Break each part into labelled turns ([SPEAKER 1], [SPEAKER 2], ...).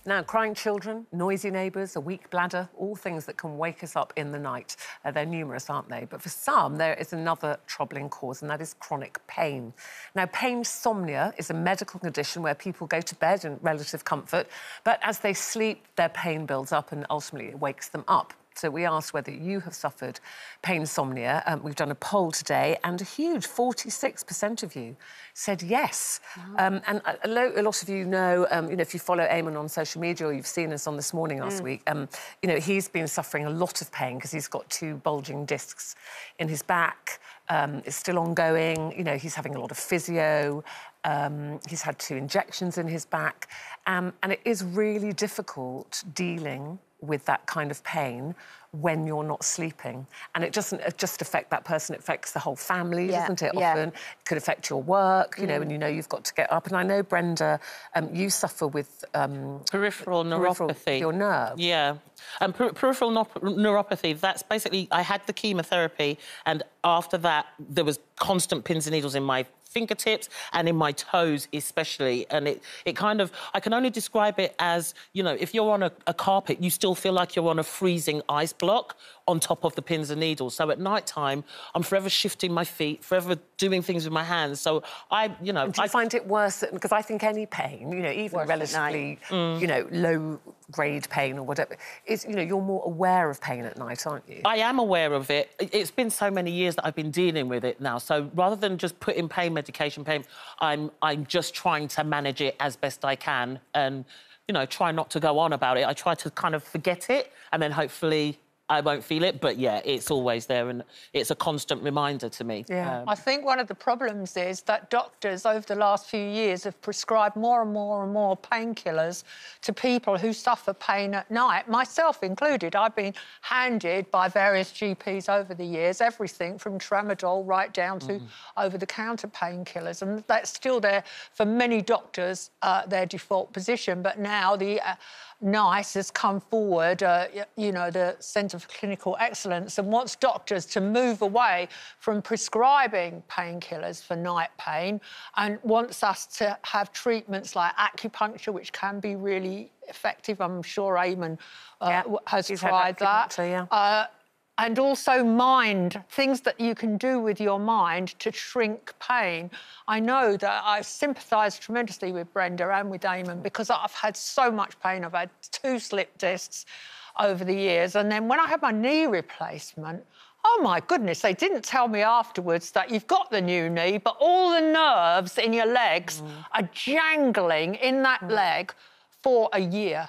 [SPEAKER 1] Now, crying children, noisy neighbours, a weak bladder, all things that can wake us up in the night. They're numerous, aren't they? But for some, there is another troubling cause, and that is chronic pain. Now, pain-somnia is a medical condition where people go to bed in relative comfort, but as they sleep, their pain builds up and ultimately it wakes them up. So we asked whether you have suffered pain-somnia. We've done a poll today, and a huge 46% of you said yes. Wow. And a lot of you know, if you follow Eamonn on social media or you've seen us on This Morning last week, he's been suffering a lot of pain because he's got 2 bulging discs in his back. It's still ongoing. He's having a lot of physio. He's had 2 injections in his back. And it is really difficult dealing with that kind of pain when you're not sleeping. And it doesn't just affect that person, it affects the whole family, doesn't it? Often it could affect your work, and you've got to get up. And I know, Brenda, you suffer with...
[SPEAKER 2] peripheral neuropathy.
[SPEAKER 1] Your nerve.
[SPEAKER 2] Yeah. Peripheral neuropathy, that's basically... I had the chemotherapy, and after that, there was constant pins and needles in my fingertips and in my toes especially, and it kind of, I can only describe it as, if you're on a carpet, you still feel like you're on a freezing ice block on top of the pins and needles. So at night time, I'm forever shifting my feet, forever doing things with my hands. So And do
[SPEAKER 1] you find it worse? Because I think any pain, even worse relatively, low-grade pain or whatever, is, you're more aware of pain at night, aren't you?
[SPEAKER 2] I am aware of it. It's been so many years that I've been dealing with it now. So rather than just putting medication, I'm just trying to manage it as best I can and, try not to go on about it. I try to kind of forget it and then hopefully I won't feel it, but, yeah, it's always there and it's a constant reminder to me.
[SPEAKER 1] Yeah.
[SPEAKER 3] I think one of the problems is that doctors over the last few years have prescribed more and more and more painkillers to people who suffer pain at night, myself included. I've been handed by various GPs over the years everything from tramadol right down to over-the-counter painkillers, and that's still there for many doctors, their default position. But now the NICE has come forward, the Centre for Clinical Excellence, and wants doctors to move away from prescribing painkillers for night pain and wants us to have treatments like acupuncture, which can be really effective. I'm sure Eamonn has tried that. And also things that you can do with your mind to shrink pain. I know that I sympathise tremendously with Brenda and with Eamonn because I've had so much pain. I've had 2 slip discs over the years. And then when I had my knee replacement, oh, my goodness, they didn't tell me afterwards that you've got the new knee, but all the nerves in your legs are jangling in that leg for a year.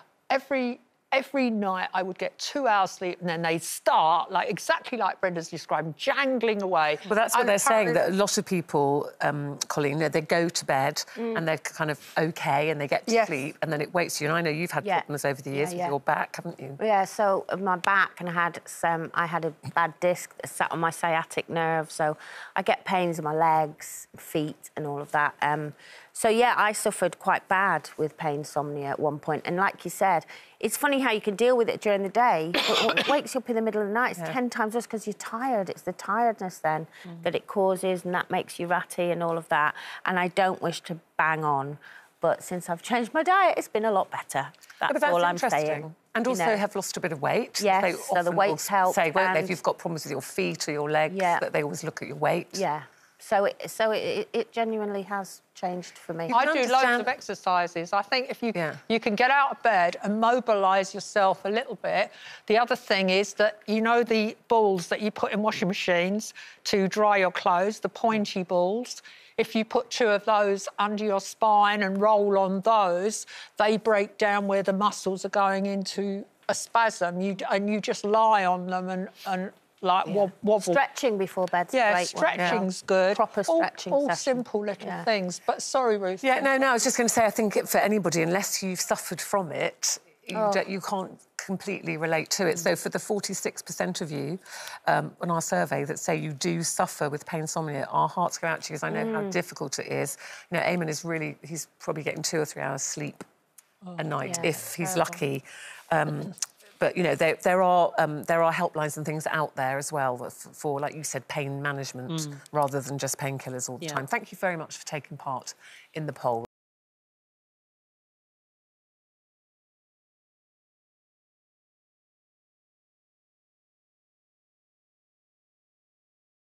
[SPEAKER 3] Every night I would get 2 hours sleep and then they'd start, exactly like Brenda's describing, jangling away.
[SPEAKER 1] Well, that's what they're saying, that a lot of people, Coleen, they go to bed and they're kind of OK and they get to sleep and then it wakes you. And I know you've had problems over the years with your back, haven't you?
[SPEAKER 4] Yeah, so my back, and I had a bad disc that sat on my sciatic nerve, so I get pains in my legs, feet and all of that. So, yeah, I suffered quite bad with pain-somnia at one point. And like you said, it's funny how you can deal with it during the day, but what wakes you up in the middle of the night is 10 times worse because you're tired. It's the tiredness then that it causes, and that makes you ratty and all of that. And I don't wish to bang on, but since I've changed my diet, it's been a lot better. That's all I'm saying.
[SPEAKER 1] And also have lost a bit of weight.
[SPEAKER 4] Yes, so the weight's helped.
[SPEAKER 1] Say, won't they, if you've got problems with your feet or your legs, that they always look at your weight.
[SPEAKER 4] Yeah. So it genuinely has changed for me.
[SPEAKER 3] I do loads of exercises. I think if you can get out of bed and mobilise yourself a little bit. The other thing is that, the balls that you put in washing machines to dry your clothes, the pointy balls, if you put 2 of those under your spine and roll on those, they break down where the muscles are going into a spasm. And you just lie on them and wobble.
[SPEAKER 4] Stretching before bed's great.
[SPEAKER 3] Stretching's good.
[SPEAKER 4] Proper stretching
[SPEAKER 3] all
[SPEAKER 4] session.
[SPEAKER 3] Simple little things. But sorry, Ruth.
[SPEAKER 1] Yeah, no, I was just going to say, I think for anybody, unless you've suffered from it, you can't completely relate to it. So for the 46% of you on our survey that say you do suffer with pain-somnia, our hearts go out to you because I know how difficult it is. Eamonn is he's probably getting 2 or 3 hours sleep a night if he's lucky. But, there are helplines and things out there as well for, like you said, pain management rather than just painkillers all the time. Thank you very much for taking part in the poll.